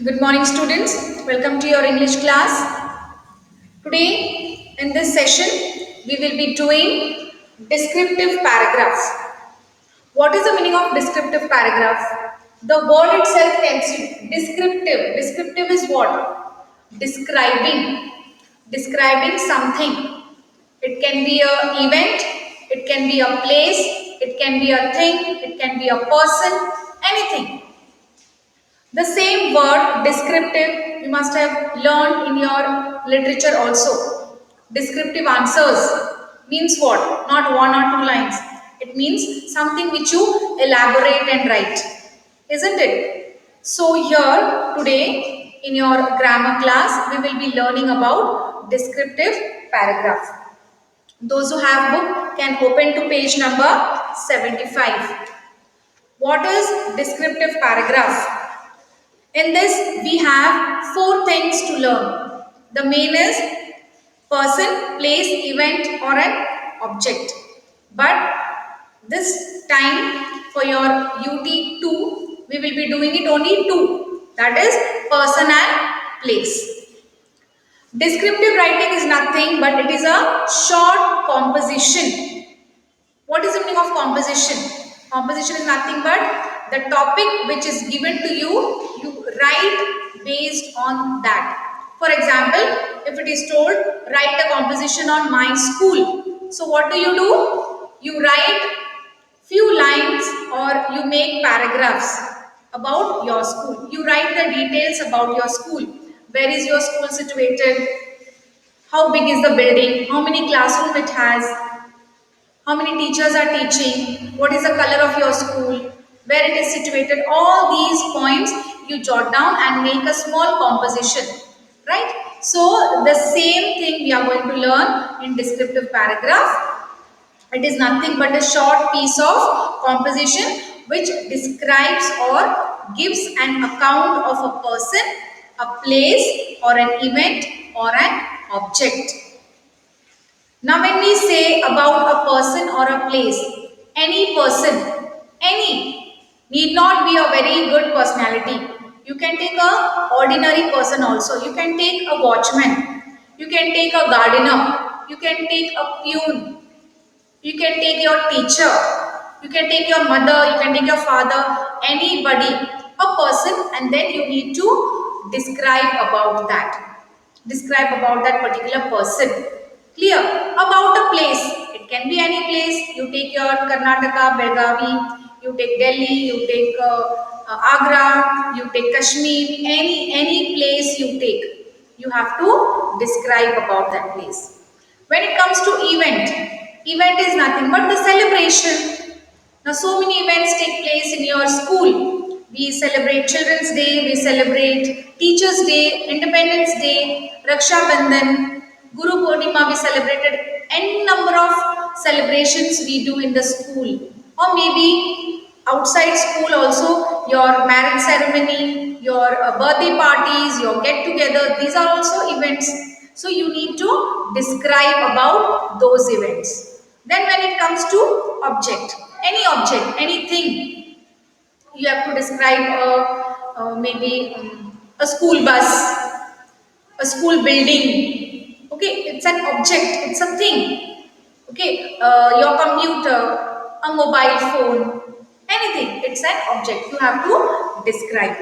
Good morning, students. Welcome to your English class. Today, in this session, we will be doing descriptive paragraph. What is the meaning of descriptive paragraph? The word itself tells you descriptive. Descriptive is what? Describing. Describing something. It can be a event, it can be a place, it can be a thing, it can be a person, anything. The same word descriptive you must have learned in your literature also. Descriptive answers means what? Not one or two lines. It means something which you elaborate and write. Isn't it? So here today in your grammar class we will be learning about descriptive paragraph. Those who have book can open to page number 75. What is descriptive paragraph? In this, we have four things to learn. The main is person, place, event, or an object. But this time for your UT2, we will be doing it only two. That is person and place. Descriptive writing is nothing but it is a short composition. What is the meaning of composition? Composition is nothing but the topic which is given to you, you write based on that. For example, if it is told, write a composition on my school. So what do? You write few lines or you make paragraphs about your school. You write the details about your school. Where is your school situated? How big is the building? How many classrooms it has? How many teachers are teaching, what is the color of your school, where it is situated. All these points you jot down and make a small composition, right? So the same thing we are going to learn in descriptive paragraph. It is nothing but a short piece of composition which describes or gives an account of a person, a place, or an event, or an object. Now, when we say about a person or a place, any person, any, need not be a very good personality. You can take a ordinary person also. You can take a watchman. You can take a gardener. You can take a peon. You can take your teacher. You can take your mother. You can take your father. Anybody, a person, and then you need to describe about that. Describe about that particular person. Clear? About a place. It can be any place. You take your Karnataka, Belgavi, you take Delhi, you take Agra, you take Kashmir, any place you take. You have to describe about that place. When it comes to event is nothing but the celebration. Now, so many events take place in your school. We celebrate Children's Day, we celebrate Teachers' Day, Independence Day, Raksha Bandhan, Guru Purnima. We celebrated n number of celebrations we do in the school, or maybe outside school also. Your marriage ceremony, your birthday parties, your get-together. These are also events. So you need to describe about those events. Then when it comes to object, anything, you have to describe maybe a school bus, a school building. Okay, it's an object, it's a thing. Okay, your computer, a mobile phone, anything, it's an object. You have to describe.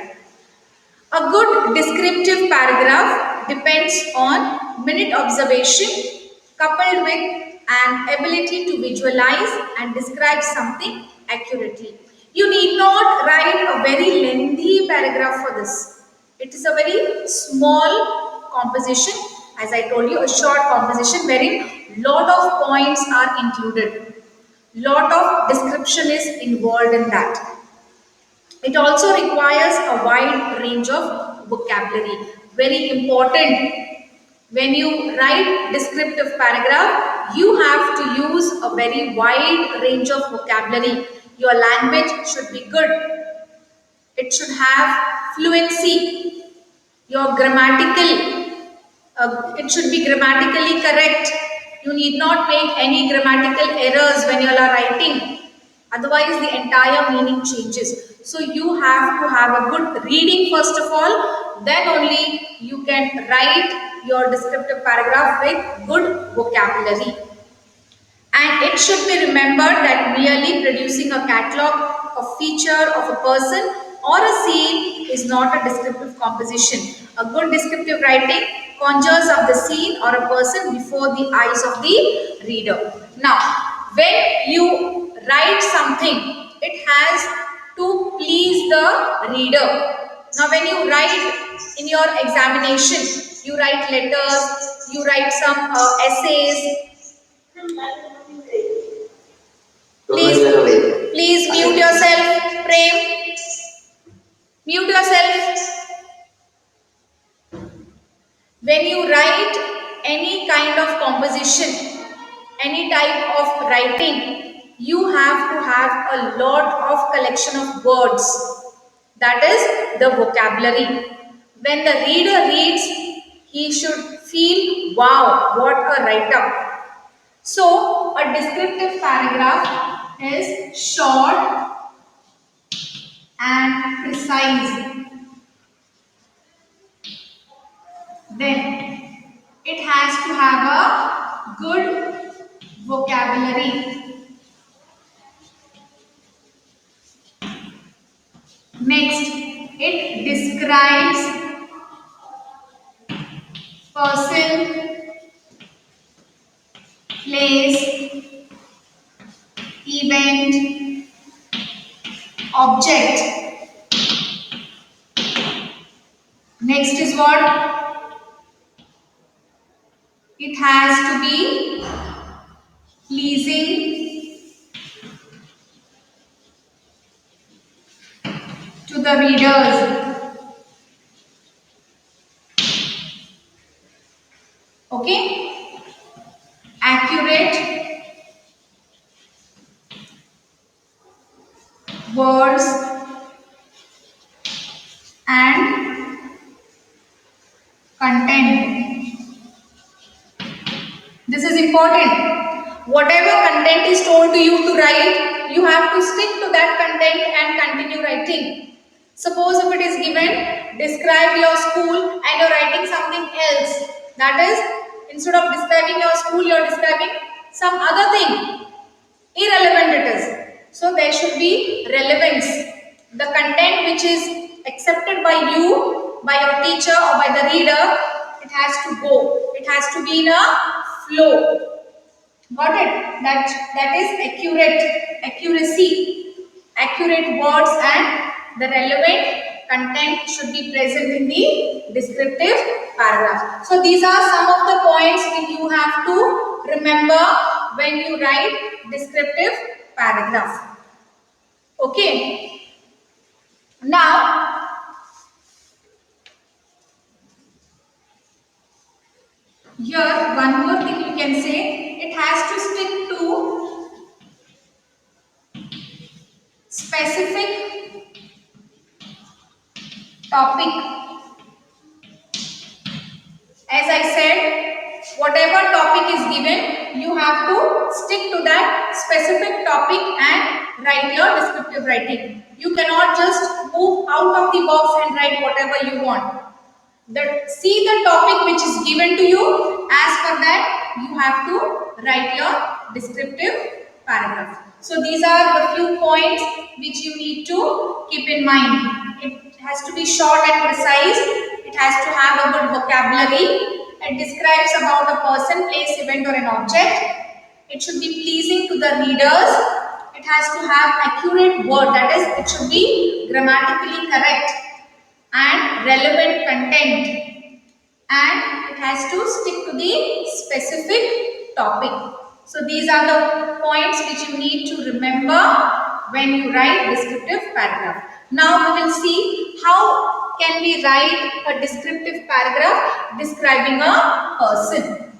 A good descriptive paragraph depends on minute observation coupled with an ability to visualize and describe something accurately. You need not write a very lengthy paragraph for this. It is a very small composition, as I told you, a short composition wherein lot of points are included. Lot of description is involved in that. It also requires a wide range of vocabulary. Very important. When you write descriptive paragraph, you have to use a very wide range of vocabulary. Your language should be good. It should have fluency. Your grammatical, it should be grammatically correct. You need not make any grammatical errors when you are writing. Otherwise, the entire meaning changes. So you have to have a good reading first of all. then only you can write your descriptive paragraph with good vocabulary. And it should be remembered that merely producing a catalog, a feature of a person or a scene is not a descriptive composition. A good descriptive writing conjures up the scene or a person before the eyes of the reader. Now, when you write something, it has to please the reader. Now, when you write in your examination, you write letters, you write some essays. Please mute yourself, Prem. Mute yourself. When you write any kind of composition, any type of writing, you have to have a lot of collection of words. That is the vocabulary. When the reader reads, he should feel, wow, what a write-up. So, a descriptive paragraph is short and precise. Then it has to have a good vocabulary. Next, it describes person, place, event, object. Next is what? It has to be pleasing to the readers. Okay? Accurate words and content. This is important. Whatever content is told to you to write, you have to stick to that content and continue writing. Suppose if it is given, describe your school and you're writing something else. That is, instead of describing your school, you're describing some other thing. Irrelevant it is. So there should be relevance. The content which is accepted by you, by your teacher or by the reader, it has to go. It has to be in a flow. Got it? That is accuracy. Accurate words and the relevant content should be present in the descriptive paragraph. So these are some of the points that you have to remember when you write descriptive paragraph. Okay. Now, here one more thing you can say, it has to stick to specific topic. As I said, whatever topic is given, you have to stick to that specific topic and write your descriptive writing. You cannot just move out of the box and write whatever you want. See the topic which is given to you, as per that you have to write your descriptive paragraph. So these are the few points which you need to keep in mind. It has to be short and precise. It has to have a good vocabulary. It describes about a person, place, event or an object. It should be pleasing to the readers. It has to have accurate word, that is, it should be grammatically correct and relevant content, and it has to stick to the specific topic. So these are the points which you need to remember when you write descriptive paragraph. Now we will see how can we write a descriptive paragraph describing a person.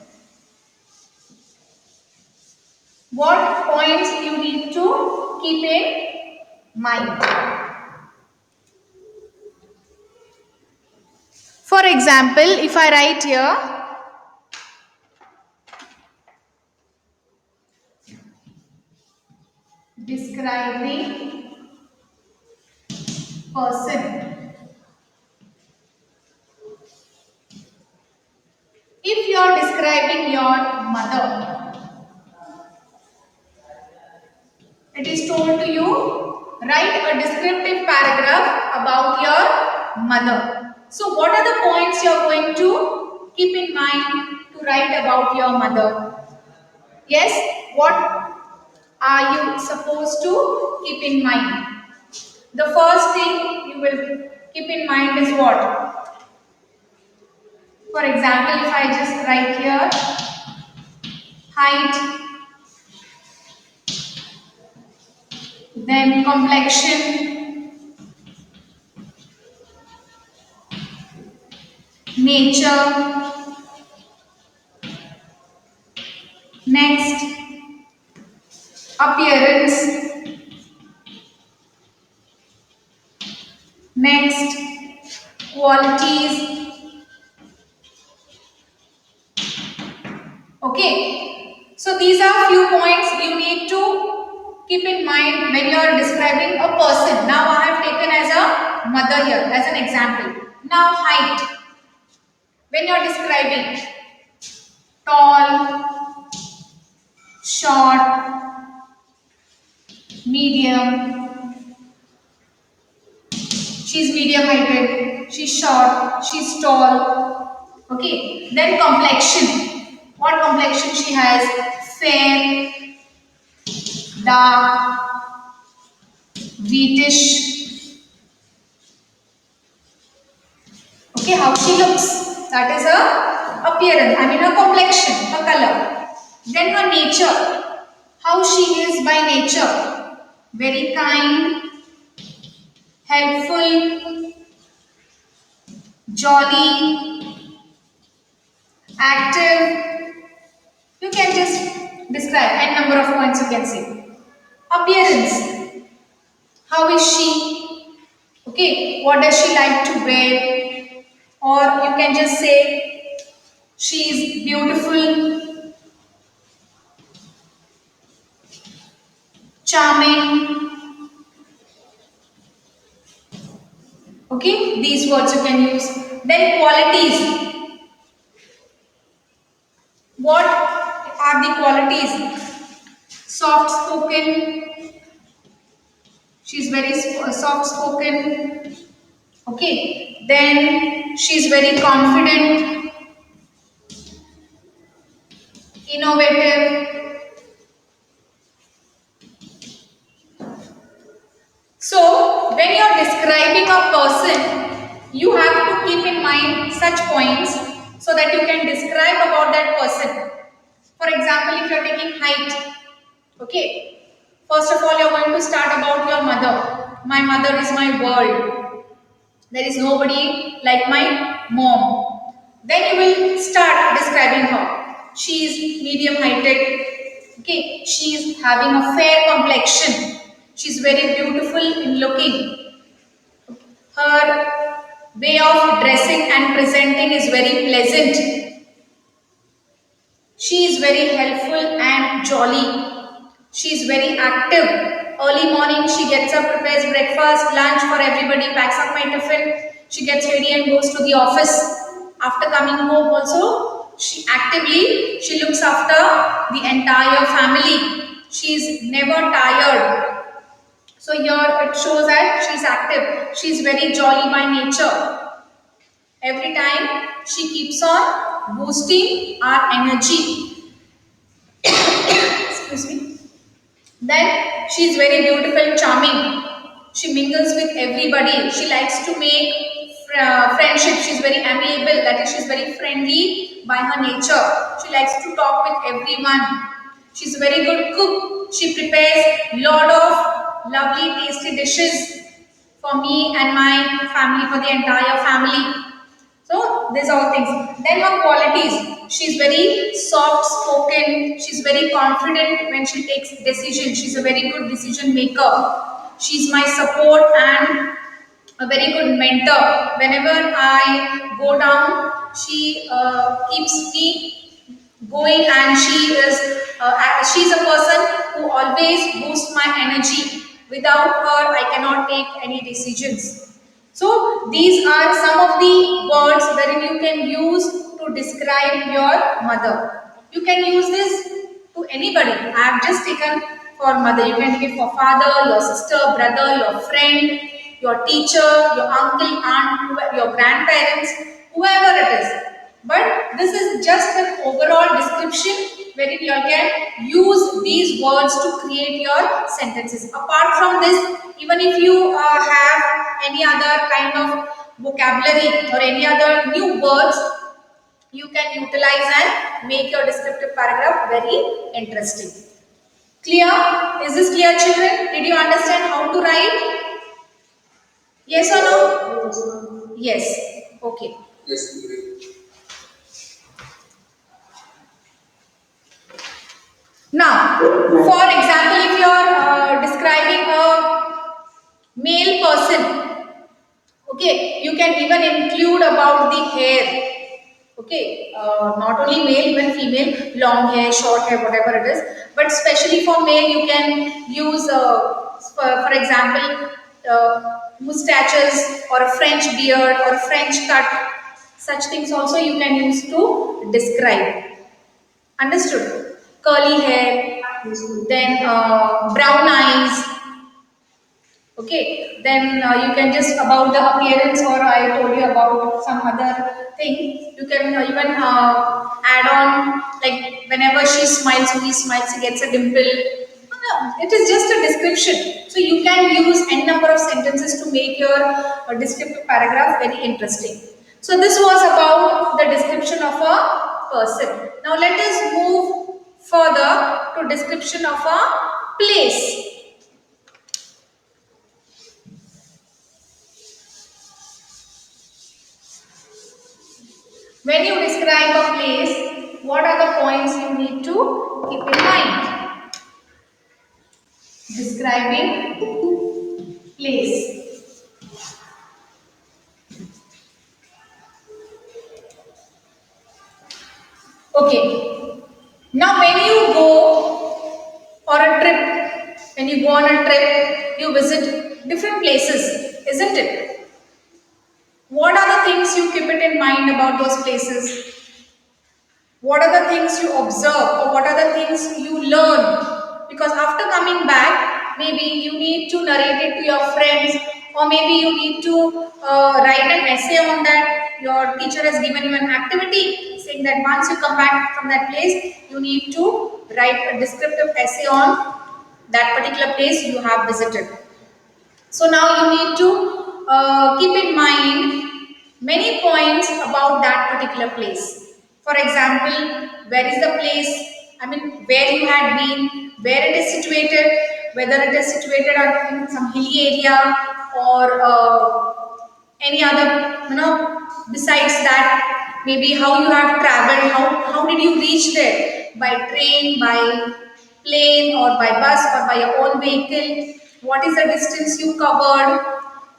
What points you need to keep in mind. For example, if I write here, describing person. describing your mother. It is told to you, write a descriptive paragraph about your mother. So what are the points you are going to keep in mind to write about your mother? Yes, what are you supposed to keep in mind? The first thing you will keep in mind is what? For example, if I just write here, height, then complexion, nature, next appearance, next qualities. Okay, so these are few points you need to keep in mind when you are describing a person. Now I have taken as a mother here as an example. Now height, when you are describing tall, short, medium, she's medium heighted, she's short, she's tall. Okay, then complexion, what complexion she has? Fair, dark, wheatish. Okay, how she looks, that is her appearance, I mean her complexion, her color. Then her nature, how she is by nature, very kind, helpful, jolly, active. You can just describe n number of points you can say. Appearance, how is she? Okay, what does she like to wear? Or you can just say she is beautiful, charming. Okay, these words you can use. Then qualities. What are the qualities? Soft spoken. She's very soft spoken. Okay. Then she's very confident, innovative. So when you are describing a person, you have to keep in mind such points so that you can describe about that person. For example, if you are taking height, okay, first of all you are going to start about your mother. My mother is my world. There is nobody like my mom. Then you will start describing her. She is medium heighted. Okay, she is having a fair complexion. She is very beautiful in looking. Her way of dressing and presenting is very pleasant. She is very helpful and jolly. She is very active. Early morning, she gets up, prepares breakfast, lunch for everybody, packs up my tiffin. She gets ready and goes to the office. After coming home, also, she looks after the entire family. She is never tired. So here it shows that she is active. She is very jolly by nature. Every time she keeps on boosting our energy. Excuse me. Then she is very beautiful, charming. She mingles with everybody. She likes to make friendship. She is very amiable. That is, she is very friendly by her nature. She likes to talk with everyone. She is a very good cook. She prepares lot of lovely, tasty dishes for me and my family, for the entire family. So these all things. Then her qualities. She's very soft spoken. She's very confident when she takes decisions. She's a very good decision maker. She's my support and a very good mentor. Whenever I go down, she keeps me going, and she's a person who always boosts my energy. Without her, I cannot take any decisions. So these are some of the words wherein you can use to to describe your mother. You can use this to anybody. I have just taken for mother. You can take it for father, your sister, brother, your friend, your teacher, your uncle, aunt, your grandparents, whoever it is. But this is just an overall description wherein you can use these words to create your sentences. Apart from this, even if you have any other kind of vocabulary or any other new words, you can utilize and make your descriptive paragraph very interesting. Clear? Is this clear, children? Did you understand how to write? Yes or no? Yes. Okay. Now, for example, if you are describing a male person, okay, you can even include about the hair. Okay, not only male, even female, long hair, short hair, whatever it is. But especially for male, you can use, for example, mustaches or a French beard or a French cut. Such things also you can use to describe. Understood? Curly hair, then brown eyes. Okay, then you can just about the appearance, or I told you about some other thing. You can even add on, like whenever she smiles or he smiles, he gets a dimple. It is just a description. So you can use n number of sentences to make your descriptive paragraph very interesting. So this was about the description of a person. Now let us move further to description of a place. When you describe a place, what are the points you need to keep in mind? Describing place. Okay. Now when you go for a trip, when you go on a trip, you visit different places, isn't it? What are the things you keep it in mind about those places? What are the things you observe, or what are the things you learn? Because after coming back, maybe you need to narrate it to your friends, or maybe you need to write an essay on that. Your teacher has given you an activity saying that once you come back from that place, you need to write a descriptive essay on that particular place you have visited. So now you need to keep in mind many points about that particular place. For example, where is the place? I mean, where you had been, where it is situated, whether it is situated in some hilly area or any other, besides that, maybe how you have traveled, how did you reach there? By train, by plane, or by bus, or by your own vehicle? What is the distance you covered?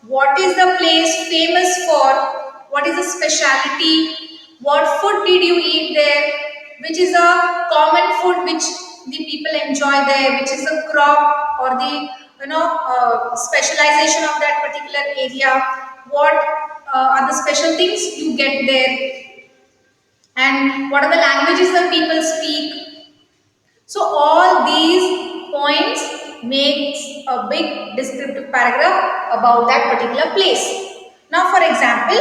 What is the place famous for? What is the speciality? What food did you eat there? Which is a common food which the people enjoy there? Which is a crop or the specialization of that particular area? What are the special things you get there? And what are the languages that people speak? So all these points makes a big descriptive paragraph about that particular place. Now for example,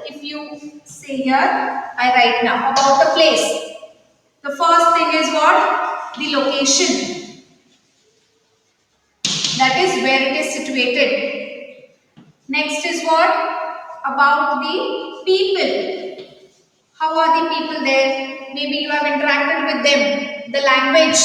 if you say here, I write now about the place. The first thing is what? The location. That is where it is situated. Next is what? About the people. How are the people there? Maybe you have interacted with them. The language.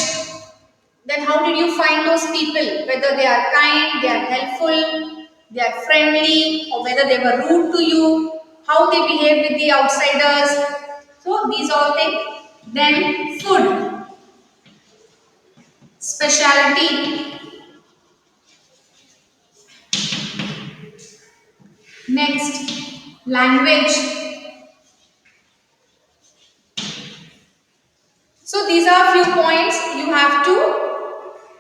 Then how did you find those people? Whether they are kind, they are helpful, they are friendly, or whether they were rude to you, how they behave with the outsiders. So these all things. Then food, speciality. Next, language. So these are few points you have to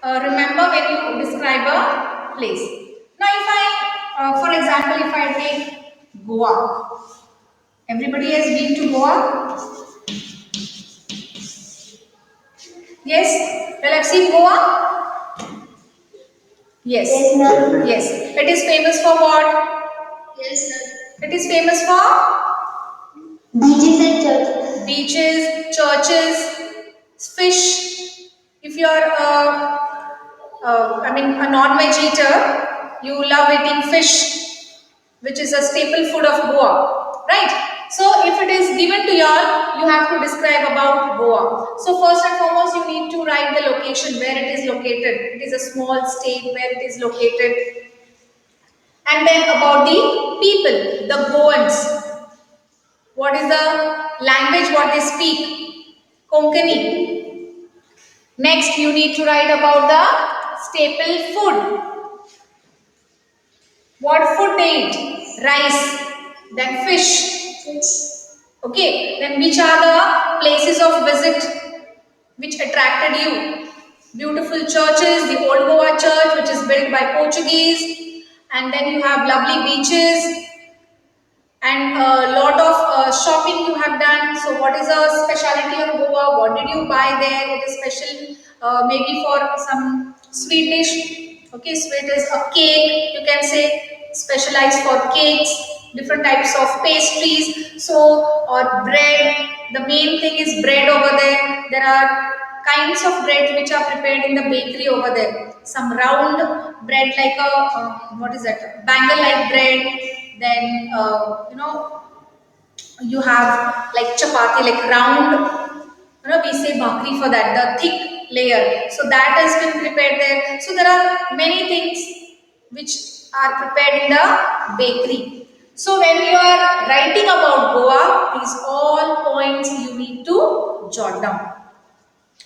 remember when you describe a place. Now if I, for example, if I take Goa. Everybody has been to Goa? Yes? Well, I've seen Goa? Yes. Yes, ma'am. Yes. It is famous for what? Yes, sir. It is famous for Beaches and churches. beaches, churches, fish. If you are, a non-veg eater, you love eating fish, which is a staple food of Goa, right? So if it is given to y'all, you have to describe about Goa. So first and foremost, you need to write the location where it is located. It is a small state where it is located. And then about the people, the Goans. What is the language what they speak? Konkani. Next, you need to write about the staple food. What food they eat? Rice, then fish. Fish. Okay, then which are the places of visit which attracted you? Beautiful churches, the Old Goa Church, which is built by Portuguese, and then you have lovely beaches, and a lot of shopping you have done. So what is the speciality of Goa? What did you buy there? It is special, maybe for some sweet dish. Okay, sweet is a cake, you can say, specialized for cakes, different types of pastries, so, or bread. The main thing is bread over there. There are kinds of bread which are prepared in the bakery over there. Some round bread like a, what is that, bangle like bread. Then you have like chapati, like round, we say bhakri for that, the thick layer, so that has been prepared there. So there are many things which are prepared in the bakery. So when you are writing about Goa, these all points you need to jot down.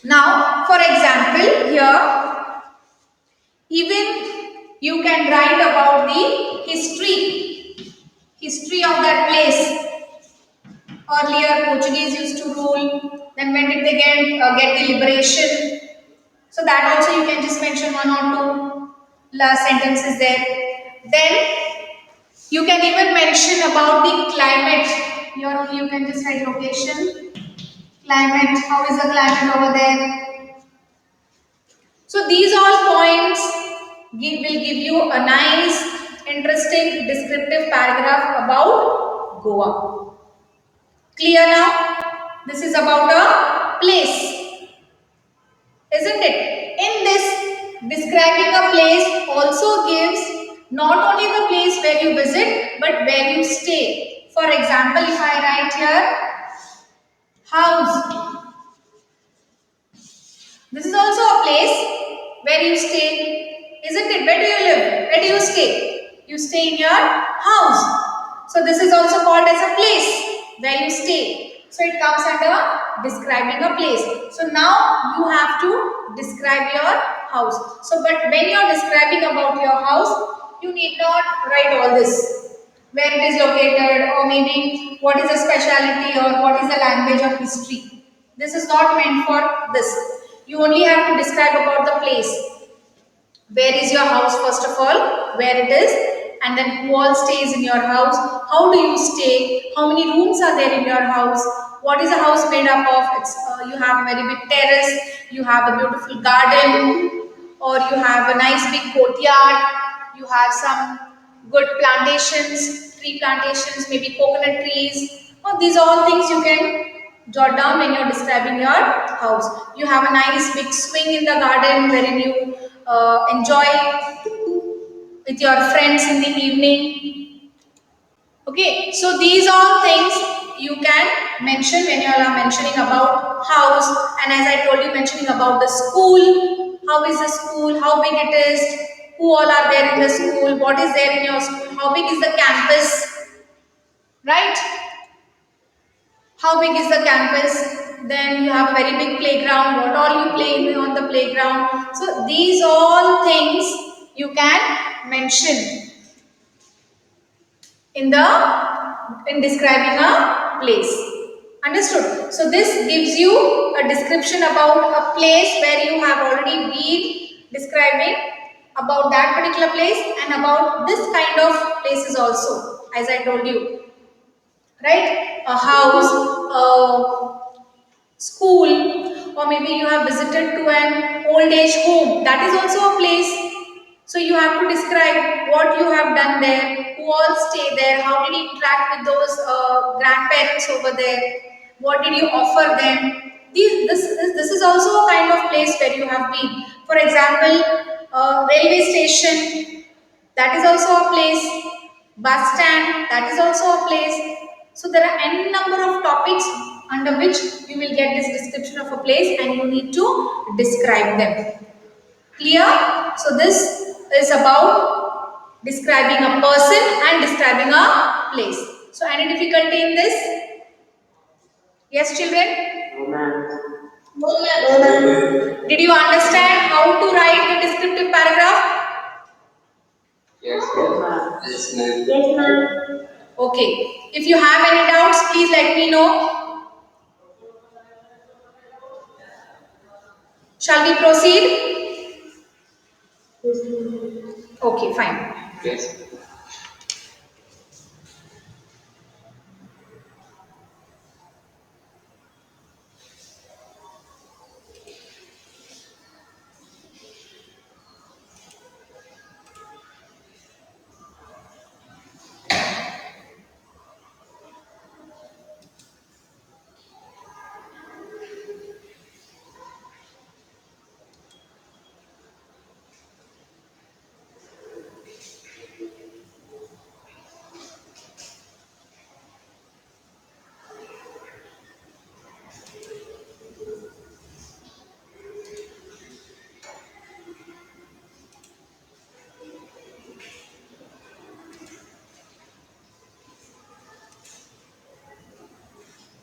Now for example, here even you can write about the history of that place. Earlier, Portuguese used to rule. Then when did they get the liberation? So that also you can just mention one or two last sentences there. Then you can even mention about the climate. Here you can just write location, climate. How is the climate over there? So these all points will give you a nice, interesting, descriptive paragraph about Goa. Clear now? This is about a place, isn't it? In this, describing a place also gives not only the place where you visit, but where you stay. For example, if I write here, house. This is also a place where you stay, isn't it? Where do you live? Where do you stay? You stay in your house. So this is also called as a place where you stay. So it comes under describing a place. So now you have to describe your house. So but when you are describing about your house, you need not write all this. Where it is located, or maybe what is the speciality, or what is the language or history. This is not meant for this. You only have to describe about the place. Where is your house, first of all, where it is, and then who all stays in your house, how do you stay, how many rooms are there in your house, what is the house made up of. You have a very big terrace, you have a beautiful garden, or you have a nice big courtyard, you have some good plantations, tree plantations, maybe coconut trees. These are all things you can jot down when you're describing your house. You have a nice big swing in the garden wherein you enjoy with your friends in the evening. Okay, so these all things you can mention when you are mentioning about house. And as I told you, mentioning about the school. How is the school? How big it is? Who all are there in the school? What is there in your school? How big is the campus? Right? How big is the campus? Then you have a very big playground. What all you play on the playground? So these all things you can mention in describing a place. Understood? So this gives you a description about a place where you have already been describing about that particular place, and about this kind of places also, as I told you. right? A house, a school, or maybe you have visited to an old age home. That is also a place. So you have to describe what you have done there, who all stay there, how did you interact with those grandparents over there, what did you offer them. This is also a kind of place where you have been. For example, railway station, that is also a place. Bus stand, that is also a place. So there are n number of topics under which you will get this description of a place and you need to describe them. Clear? So this is about describing a person and describing a place. So any difficulty in this? Yes, children? No, ma'am. Did you understand how to write the descriptive paragraph? Yes, ma'am. Yes, ma'am. Yes, ma'am. Okay. If you have any doubts, please let me know. Shall we proceed? Yes, ma'am. Okay, fine. Yes.